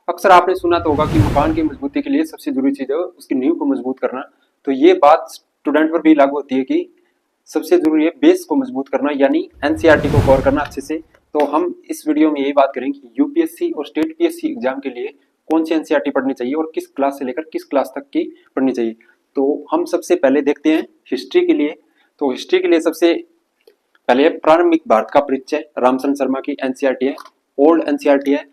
अक्सर आपने सुना तो होगा कि मकान की मजबूती के लिए सबसे जरूरी चीज है उसकी नींव को मजबूत करना। तो ये बात स्टूडेंट पर भी लागू होती है कि सबसे जरूरी है बेस को मजबूत करना, यानी एनसीईआरटी को कवर करना अच्छे से। तो हम इस वीडियो में यही बात करेंगे कि यूपीएससी और स्टेट पीएससी एग्जाम के लिए कौन सी एनसीईआरटी पढ़नी चाहिए और किस क्लास से लेकर किस क्लास तक की पढ़नी चाहिए। तो हम सबसे पहले देखते हैं हिस्ट्री के लिए। तो हिस्ट्री के लिए सबसे पहले प्रारंभिक भारत का परिचय, रामचंद्र शर्मा की एनसीईआरटी है। ओल्ड एनसीईआरटी है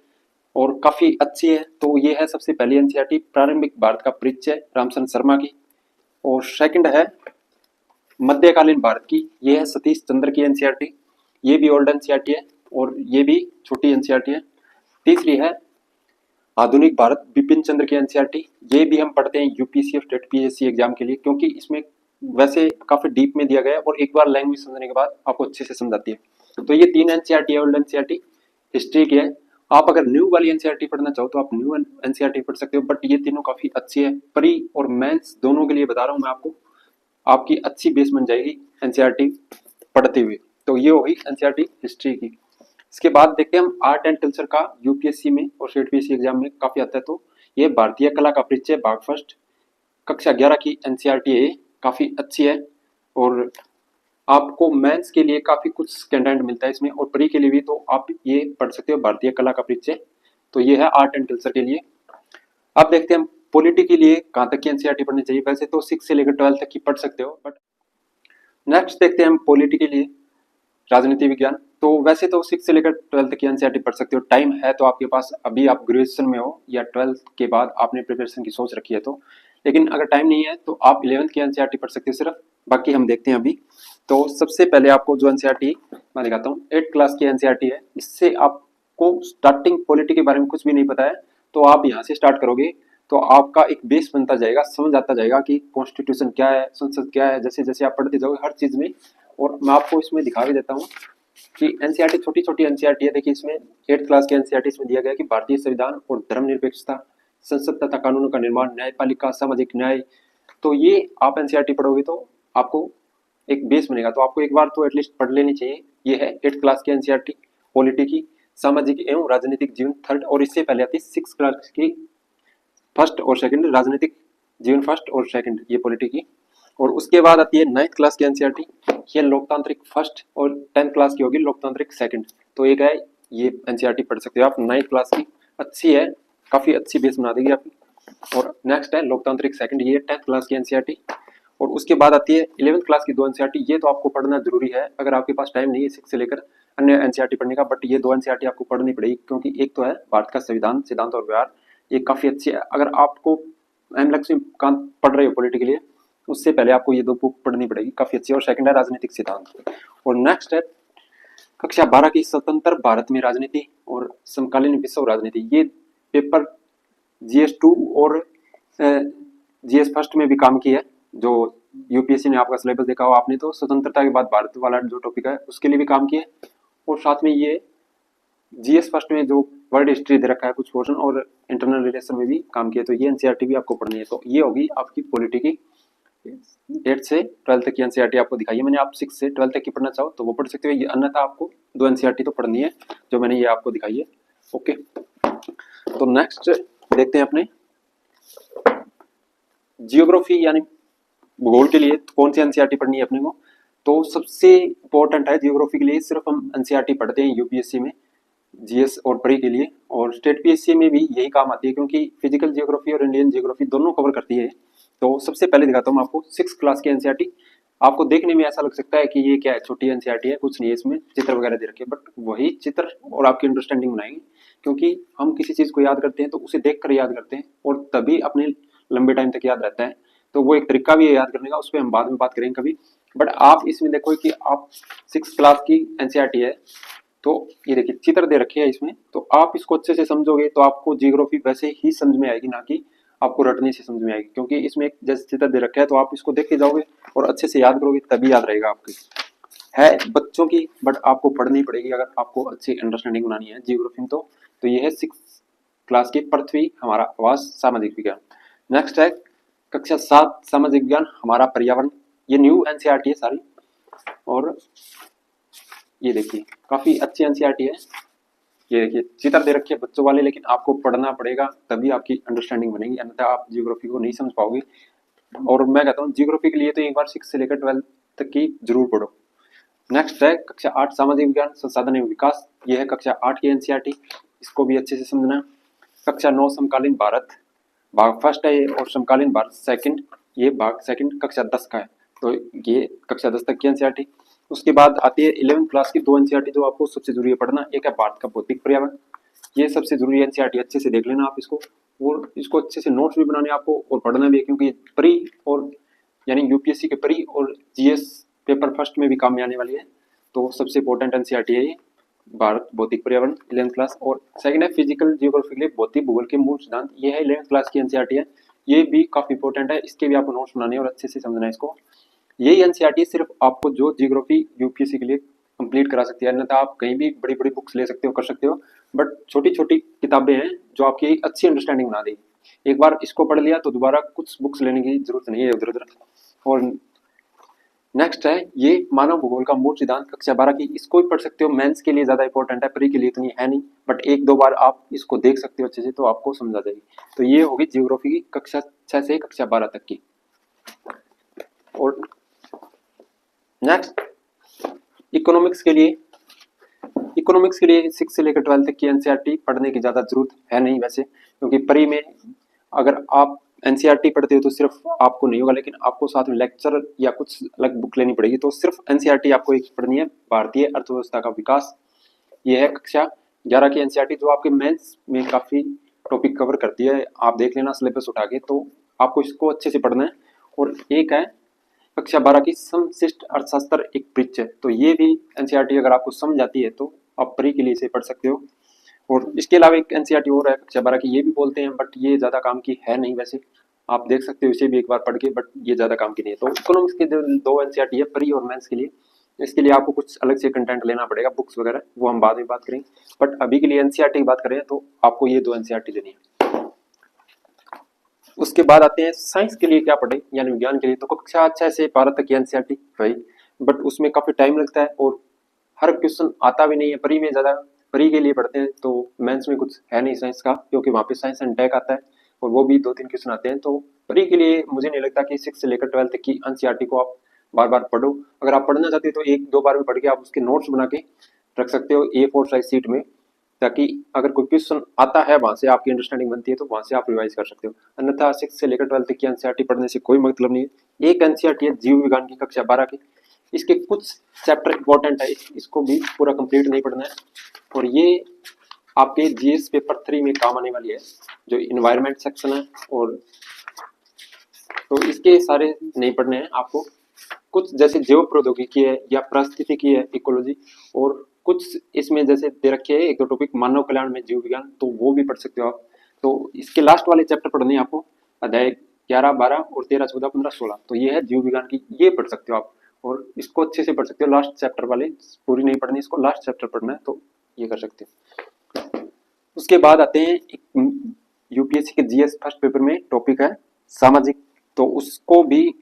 और काफी अच्छी है। तो ये है सबसे पहली एनसीईआरटी, प्रारंभिक भारत का परिचय, रामचंद्र शर्मा की। और सेकंड है मध्यकालीन भारत की, ये है सतीश चंद्र की एनसीईआरटी। ये भी ओल्ड एनसीईआरटी है और ये भी छोटी एनसीईआरटी है। तीसरी है आधुनिक भारत, बिपिन चंद्र की एनसीईआरटी। ये भी हम पढ़ते हैं यूपीएससी और स्टेट पीएससी एग्जाम के लिए, क्योंकि इसमें वैसे काफी डीप में दिया गया है और एक बार लैंग्वेज समझने के बाद आपको अच्छे से समझ आती है। तो ये तीन एनसीईआरटी है ओल्ड एनसीईआरटी, हिस्ट्री की है। आप अगर न्यू वाली एनसीईआरटी पढ़ना चाहो तो आप न्यू एनसीईआरटी पढ़ सकते हो, बट ये तीनों काफी अच्छी है। प्री और मेंस दोनों के लिए बता रहा हूँ मैं आपको, आपकी अच्छी बेस बन जाएगी एनसीईआरटी पढ़ते हुए। तो ये होगी एनसीईआरटी हिस्ट्री की। इसके बाद देखते हैं हम आर्ट एंड कल्चर का, यूपीएससी में और स्टेट पीएससी एग्जाम में काफी आता है। तो ये भारतीय कला का परिचय भाग फर्स्ट, कक्षा 11 की एनसीईआरटी है, काफी अच्छी है। और आपको मेंस के लिए काफी कुछ कंटेंट मिलता है इसमें और प्री के लिए भी, तो आप ये पढ़ सकते हो भारतीय कला का परिचय। तो ये है आर्ट एंड कल्चर के लिए। अब देखते हैं हम पॉलिटी के लिए कहाँ तक की एनसीईआरटी पढ़नी चाहिए। वैसे तो 6 से लेकर 12 तक की पढ़ सकते हो, बट नेक्स्ट देखते हैं हम पॉलिटी के लिए राजनीति विज्ञान। तो वैसे तो 6 से लेकर 12 तक की एनसीईआरटी पढ़ सकते हो, टाइम है तो आपके पास, अभी आप ग्रेजुएशन में हो या 12th के बाद आपने प्रिपरेशन की सोच रखी है तो। लेकिन अगर टाइम नहीं है तो आप 11th की एनसीईआरटी पढ़ सकते हो सिर्फ, बाकी हम देखते हैं अभी। तो सबसे पहले आपको जो एनसीईआरटी मैं दिखाता हूँ, 8th क्लास की एनसीईआरटी है। इससे आपको स्टार्टिंग पॉलिटी के बारे में कुछ भी नहीं पता है तो आप यहाँ से स्टार्ट करोगे तो आपका एक बेस बनता जाएगा, समझ आता जाएगा कि कॉन्स्टिट्यूशन क्या है, संसद क्या है, जैसे जैसे आप पढ़ते जाओगे हर चीज में। और मैं आपको इसमें दिखा भी देता हूँ कि एनसीईआरटी छोटी छोटी एनसीईआरटी है। देखिए इसमें 8th क्लास की एनसीईआरटी इसमें दिया गया है कि भारतीय संविधान और धर्मनिरपेक्षता, संसद तथा कानूनों का निर्माण, न्यायपालिका, सामाजिक न्याय। तो ये आप एनसीईआरटी पढ़ोगे तो आपको एक बेस बनेगा। तो आपको एक बार तो एटलीस्ट पढ़ लेनी चाहिए। ये है 8th क्लास की एनसीईआरटी पॉलिटी की। सामाजिक एवं राजनीतिक जीवन थर्ड, और इससे पहले आती है 6th क्लास की फर्स्ट और सेकंड, राजनीतिक जीवन फर्स्ट और सेकंड, ये पॉलिटी की। और उसके बाद आती है 9th क्लास की एनसीईआरटी, ये लोकतांत्रिक फर्स्ट, और 10th क्लास की होगी लोकतांत्रिक सेकंड। तो एक है ये एनसीईआरटी पढ़ सकते हो आप 9th क्लास की, अच्छी है, काफी अच्छी बेस बना देगी आपकी। और नेक्स्ट है लोकतांत्रिक सेकंड, ये 10th क्लास की एनसीईआरटी। और उसके बाद आती है 11th क्लास की दो एनसीईआरटी, ये तो आपको पढ़ना जरूरी है अगर आपके पास टाइम नहीं है 6 से लेकर अन्य एनसीईआरटी पढ़ने का, बट ये दो एनसीईआरटी आपको पढ़नी पड़ेगी, क्योंकि एक तो है भारत का संविधान, सिद्धांत और व्यवहार, ये काफी अच्छी है। अगर आपको एमलैक्स में काम पढ़ रहे हो पॉलिटी के लिए, उससे पहले आपको ये दो बुक पढ़नी पड़ेगी, काफी अच्छी है। और सेकंड है राजनीतिक सिद्धांत। और नेक्स्ट है कक्षा 12 की स्वतंत्र भारत में राजनीति और समकालीन विश्व राजनीति। ये पेपर जीएस 2 और जीएस फर्स्ट में भी काम की है। जो यूपीएससी ने आपका सिलेबस देखा हो आपने, तो स्वतंत्रता के बाद भारत वाला जो टॉपिक है उसके लिए भी काम किया है। और साथ में ये जीएस फर्स्ट में जो वर्ल्ड हिस्ट्री दे रखा है कुछ पोर्शन, और इंटरनल रिलेशन में भी काम किया। तो ये एनसीईआरटी भी आपको पढ़नी है। तो ये होगी आपकी पॉलिटी की 8 से 12 तक की एनसीईआरटी आपको दिखाई है मैंने। आप 6 से 12 तक की पढ़ना चाहो तो वो पढ़ सकते हो, ये अन्यथा आपको दो एनसीईआरटी तो पढ़नी है जो मैंने ये आपको दिखाई है। ओके, तो नेक्स्ट देखते हैं अपने जियोग्राफी यानी भूगोल के लिए कौन सी एनसीईआरटी पढ़नी है अपने को। तो सबसे इंपॉर्टेंट है जियोग्राफी के लिए, सिर्फ हम एनसीईआरटी पढ़ते हैं यूपीएससी में जीएस और प्री के लिए, और स्टेट पीएससी में भी यही काम आती है, क्योंकि फिजिकल जियोग्राफी और इंडियन जियोग्राफी दोनों कवर करती है। तो सबसे पहले दिखाता हूँ आपको 6th क्लास की एनसीईआरटी। आपको देखने में ऐसा लग सकता है कि ये क्या है, छोटी एनसीईआरटी है, कुछ नहीं है, इसमें चित्र वगैरह दे रखे, बट वही चित्र और आपकी अंडरस्टैंडिंग बनाएंगे। क्योंकि हम किसी चीज को याद करते हैं तो उसे देखकर याद करते हैं, और तभी अपने लंबे टाइम तक याद रहता है। तो वो एक तरीका भी है याद करने का, उस पर हम बाद में बात करेंगे कभी। बट आप इसमें देखो कि आप 6th क्लास की एनसीईआरटी है, तो ये देखिए चित्र दे रखे हैं इसमें, तो आप इसको अच्छे से समझोगे तो आपको जियोग्राफी वैसे ही समझ में आएगी, ना कि आपको रटने से समझ में आएगी। क्योंकि इसमें एक जैसे चित्र दे रखा है तो आप इसको देख के जाओगे और अच्छे से याद करोगे, तभी याद रहेगा आपकी। है बच्चों की, बट आपको पढ़नी पड़ेगी अगर आपको अच्छी अंडरस्टैंडिंग बनानी है जियोग्राफी में। तो ये है 6th क्लास की पृथ्वी हमारा आवास सामाजिक विज्ञान। नेक्स्ट है कक्षा 7 सामाजिक विज्ञान हमारा पर्यावरण, ये न्यू एनसीईआरटी है सारी। और ये देखिए काफी अच्छी एनसीईआरटी है, ये देखिए चित्र दे रखे हैं बच्चों वाले, लेकिन आपको पढ़ना पड़ेगा तभी आपकी अंडरस्टैंडिंग बनेगी, अन्यथा आप जियोग्राफी को नहीं समझ पाओगे। और मैं कहता हूँ जियोग्राफी के लिए तो एक बार 6 से लेकर 12 तक की जरूर पढ़ो। नेक्स्ट है कक्षा 8 सामाजिक विज्ञान संसाधन एवं विकास, ये है कक्षा 8 की एनसीईआरटी, इसको भी अच्छे से समझना। कक्षा 9 समकालीन भारत, भाग फर्स्ट है ये, और समकालीन भारत सेकंड, ये भाग सेकंड कक्षा 10 का है, तो ये कक्षा 10 तक की एनसीईआरटी। उसके बाद आती है 11वीं क्लास की 2 एनसीईआरटी जो आपको सबसे जरूरी है पढ़ना। एक है भारत का भौतिक पर्यावरण, ये सबसे जरूरी एनसीईआरटी, अच्छे से देख लेना आप इसको, और इसको अच्छे से नोट्स भी बनाने आपको और पढ़ना भी है, क्योंकि प्री और यानी यूपीएससी के प्री और जीएस पेपर फर्स्ट में भी काम में आने वाली है। तो सबसे इंपॉर्टेंट एनसीईआरटी है ये भारत भौतिक पर्यावरण 11वीं क्लास। और सेकंड है फिजिकल जियोग्राफी के लिए भौतिक भूगोल के मूल सिद्धांत, ये है 11वीं क्लास की एनसीईआरटी है, ये भी काफी इंपॉर्टेंट है, इसके भी आपको नोट्स बनाने और अच्छे से समझना है इसको। यही एनसीईआरटी सिर्फ आपको जो जियोग्राफी यूपीएससी के लिए कंप्लीट करा सकती है, अन्यथा आप कहीं भी बड़ी बड़ी बुक्स ले सकते हो, कर सकते हो, बट छोटी छोटी किताबें हैं जो आपकी अच्छी अंडरस्टैंडिंग बना देगी। एक बार इसको पढ़ लिया तो दोबारा कुछ बुक्स लेने की जरूरत नहीं है उधर उधर। और नेक्स्ट है ये मानव भूगोल का मूल सिद्धांत कक्षा 12 की, इसको भी पढ़ सकते हो, मेंस के लिए ज्यादा इंपॉर्टेंट है, प्री के लिए इतनी है नहीं, बट एक दो बार आप इसको देख सकते हो अच्छे से तो आपको समझ आ जाएगी। तो ये होगी जियोग्राफी की कक्षा 6 से कक्षा 12 तक की। और नेक्स्ट इकोनॉमिक्स के लिए, इकोनॉमिक्स के लिए 6 से लेकर 12 तक की एनसीईआरटी पढ़ने की ज्यादा जरूरत है नहीं वैसे, क्योंकि प्री में अगर आप एनसीईआरटी पढ़ते हो तो सिर्फ आपको नहीं होगा, लेकिन आपको साथ में लेक्चर या कुछ अलग बुक लेनी पड़ेगी। तो सिर्फ एनसीईआरटी आपको एक पढ़नी है, भारतीय अर्थव्यवस्था का विकास, ये है कक्षा 11 की एनसीईआरटी, जो आपके मेंस में काफी टॉपिक कवर करती है, आप देख लेना सिलेबस उठा के, तो आपको इसको अच्छे से पढ़ना है। और एक है कक्षा 12 की समशिष्ट अर्थशास्त्र एक ब्रिज है, तो ये भी एनसीईआरटी अगर आपको समझ आती है तो आप प्री के लिए इसे पढ़ सकते हो। और इसके अलावा एक एनसीईआरटी और है कक्षा 12 की, ये भी बोलते हैं बट ये ज्यादा काम की है नहीं वैसे, आप देख सकते हो इसे भी एक बार पढ़ के, बट ये ज्यादा काम की नहीं है। तो इकोनॉमिक्स के दो एनसीईआरटी है प्री और मेंस के लिए, इसके लिए आपको कुछ अलग से कंटेंट लेना पड़ेगा, बुक्स वगैरह, वो हम बाद में बात करेंगे, बट अभी के लिए एनसीईआरटी की बात करें तो आपको ये 2 एनसीईआरटी लेनी है। उसके बाद आते हैं साइंस के लिए क्या पढ़े यानी विज्ञान के लिए, तो कक्षा 6 से 12 तक की एनसीईआरटी भाई, बट उसमें काफी टाइम लगता है और हर क्वेश्चन आता भी नहीं है, प्री में ज्यादा प्री के लिए पढ़ते हैं, तो मेंस में कुछ है नहीं साइंस का, क्योंकि वहाँ पे साइंस एंड टेक आता है और वो भी 2-3 क्वेश्चन आते हैं। तो प्री के लिए मुझे नहीं लगता कि 6 से लेकर 12 तक की एनसीईआरटी को आप बार बार पढ़ो, अगर आप पढ़ना चाहते हो तो 1-2 बार भी पढ़ के आप उसके नोट्स बना के रख सकते हो A4 साइज सीट में, ताकि अगर कोई क्वेश्चन आता है वहां से आपकी अंडरस्टैंडिंग बनती है तो वहां से आप रिवाइज कर सकते हो, अन्यथा 6 से लेकर 12 तक की एनसीईआरटी पढ़ने से कोई मतलब नहीं है। एक एनसीईआरटी है जीव विज्ञान की कक्षा 12 की, इसके कुछ चैप्टर इंपॉर्टेंट है, इसको भी पूरा कंप्लीट नहीं पढ़ना है, और ये आपके जीएस पेपर 3 में काम आने वाली है, जो इन्वायरमेंट सेक्शन है, और तो इसके सारे नहीं पढ़ने हैं आपको, कुछ जैसे जैव प्रौद्योगिकी है या पारिस्थितिकी है इकोलॉजी, और कुछ इसमें जैसे दे रखे हैं 1-2 टॉपिक मानव कल्याण में जीव विज्ञान, तो वो भी पढ़ सकते हो आप। तो इसके लास्ट वाले चैप्टर पढ़ने हैं आपको, अध्याय 11, 12 और 13, 14, 15, 16, तो ये है जीव विज्ञान की, ये पढ़ सकते हो आप, और इसको अच्छे से पढ़ सकते हो। लास्ट चैप्टर वाले पूरी नहीं पढ़नी, इसको लास्ट चैप्टर पढ़ना है, तो ये कर सकते हो। उसके बाद आते हैं यूपीएससी के जीएस फर्स्ट पेपर में टॉपिक है सामाजिक, तो उसको भी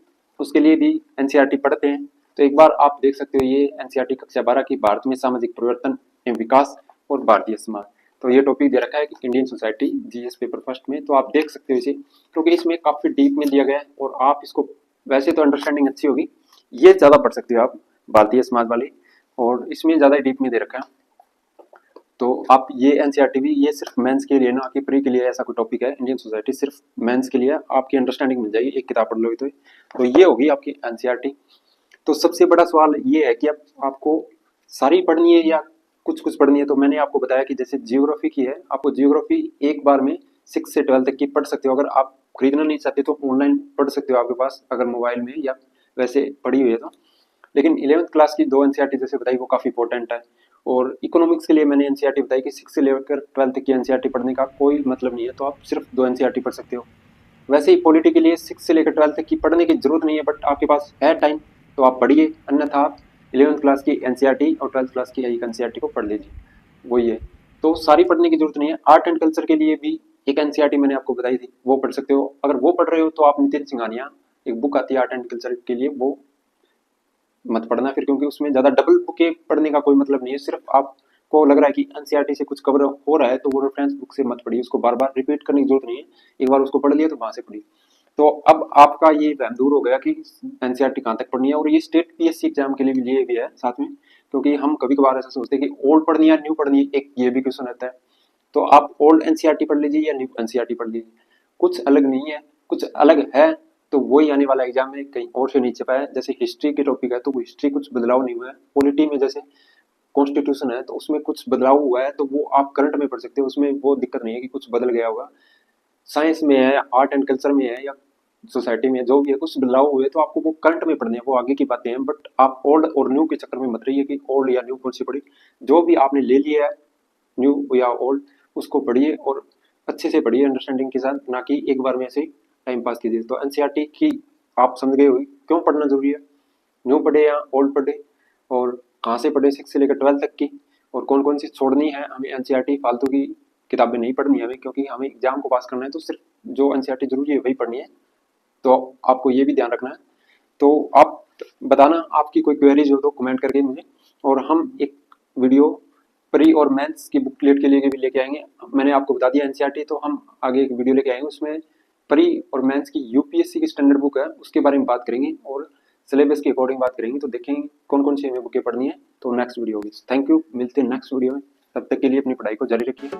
उसके लिए भी एनसीईआरटी पढ़ते हैं। तो एक बार आप देख सकते हो ये एनसीईआरटी कक्षा 12 की भारत में सामाजिक परिवर्तन एवं विकास और भारतीय समाज, तो ये टॉपिक दे रखा है कि Indian society GS paper first में, तो आप देख सकते हो इसे, क्योंकि इसमें काफी डीप में दिया गया है और आप इसको वैसे तो अंडरस्टैंडिंग अच्छी होगी, ये ज्यादा पढ़ सकते हो आप भारतीय समाज वाली, और इसमें ज्यादा डीप में दे रखा है। तो आप ये एनसीईआरटी भी ये सिर्फ मेंस के लिए ना कि प्री के लिए ऐसा कोई टॉपिक है, इंडियन सोसाइटी सिर्फ मेंस के लिए, आपकी अंडरस्टैंडिंग मिल जाएगी एक किताब पढ़ लोगे तो ये होगी आपकी एनसीईआरटी। तो सबसे बड़ा सवाल ये है कि अब आपको सारी पढ़नी है या कुछ कुछ पढ़नी है, तो मैंने आपको बताया कि जैसे जियोग्राफी की है, आपको जियोग्राफी एक बार में 6 से 12 तक की पढ़ सकते हो, अगर आप खरीदना नहीं चाहते तो ऑनलाइन पढ़ सकते हो आपके पास अगर मोबाइल में या वैसे पढ़ी हुई है तो, लेकिन 11वीं क्लास की 2 एनसीईआरटी जैसे बताई वो काफी इंपॉर्टेंट है। और इकोनॉमिक्स के लिए मैंने एनसीईआरटी बताई कि 6 से लेकर 12 तक की एनसीईआरटी पढ़ने का कोई मतलब नहीं है, तो आप सिर्फ 2 एनसीईआरटी पढ़ सकते हो। वैसे ही पॉलिटी के लिए 6 से लेकर 12 तक की पढ़ने की जरूरत नहीं है, बट आपके पास है टाइम तो आप पढ़िए, अन्यथा आप 11वीं क्लास की एनसीईआरटी और 12th क्लास की एक एनसीईआरटी को पढ़ लीजिए, वही है। तो सारी पढ़ने की जरूरत नहीं है। आर्ट एंड कल्चर के लिए भी एक एनसीईआरटी मैंने आपको बताई थी, वो पढ़ सकते हो। अगर वो पढ़ रहे हो तो आप नितिन सिंघानिया एक बुक आती है आर्ट एंड कल्चर के लिए, वो मत पढ़ना फिर, क्योंकि उसमें ज्यादा डबल बुकें पढ़ने का कोई मतलब नहीं है, सिर्फ आप को लग रहा है कि एनसीईआरटी से कुछ कवर हो रहा है तो वो रेफरेंस बुक से मत पढ़िए, उसको बार बार रिपीट करने की जरूरत नहीं है, एक बार उसको पढ़ लिया तो वहां से पढ़िए। तो अब आपका ये वहम दूर हो गया कि एनसीईआरटी कहाँ तक पढ़नी है, और ये स्टेट पीएससी एग्जाम के लिए भी लिए भी है साथ में, क्योंकि हम कभी कभार ऐसा सोचते हैं कि ओल्ड पढ़नी है न्यू पढ़नी है, एक ये भी क्वेश्चन आता है। तो आप ओल्ड एनसीईआरटी पढ़ लीजिए या न्यू एनसीईआरटी पढ़ लीजिए, कुछ अलग नहीं है, कुछ अलग है तो वही आने वाला एग्जाम में कहीं और से नहीं छपा है। जैसे हिस्ट्री के टॉपिक है तो वो हिस्ट्री कुछ बदलाव नहीं हुआ है, पॉलिटी में जैसे कॉन्स्टिट्यूशन है तो उसमें कुछ बदलाव हुआ है तो वो आप करंट में पढ़ सकते हो, उसमें वो दिक्कत नहीं है कि कुछ बदल गया होगा। साइंस में है, आर्ट एंड कल्चर में है, या सोसाइटी में जो भी है कुछ बदलाव हुए तो आपको वो करंट में पढ़ने हैं, वो आगे की बातें हैं। बट आप ओल्ड और न्यू के चक्कर में मत रहिए कि ओल्ड या न्यू कौन सी पढ़ी, जो भी आपने ले लिया है न्यू या ओल्ड उसको पढ़िए और अच्छे से पढ़िए अंडरस्टैंडिंग के साथ, ना कि एक बार में ऐसे टाइम पास कीजिए। तो एनसीईआरटी की आप समझ गए हुई क्यों पढ़ना जरूरी है, न्यू पढ़े या ओल्ड पढ़े, और कहाँ से पढ़े 6 से लेकर 12 तक की, और कौन कौन सी छोड़नी है। हमें एनसीईआरटी फालतू की किताबें नहीं पढ़नी है हमें, क्योंकि हमें एग्जाम को पास करना है तो सिर्फ जो एनसीईआरटी जरूरी है वही पढ़नी है। तो आपको ये भी ध्यान रखना है। तो आप बताना आपकी कोई क्वेरीज हो तो कमेंट करके मुझे, और हम एक वीडियो प्री और मेंस की बुकलेट के लिए भी लेके आएंगे। मैंने आपको बता दिया एनसीईआरटी, तो हम आगे एक वीडियो लेके आएंगे उसमें प्री और मेंस की यूपीएससी की स्टैंडर्ड बुक है उसके बारे में बात करेंगे और सिलेबस के अकॉर्डिंग बात करेंगे, तो देखेंगे कौन कौन सी हमें बुकें पढ़नी है। तो नेक्स्ट वीडियो होगी। थैंक यू, मिलते हैं नेक्स्ट वीडियो में, तब तक के लिए अपनी पढ़ाई को जारी रखिए।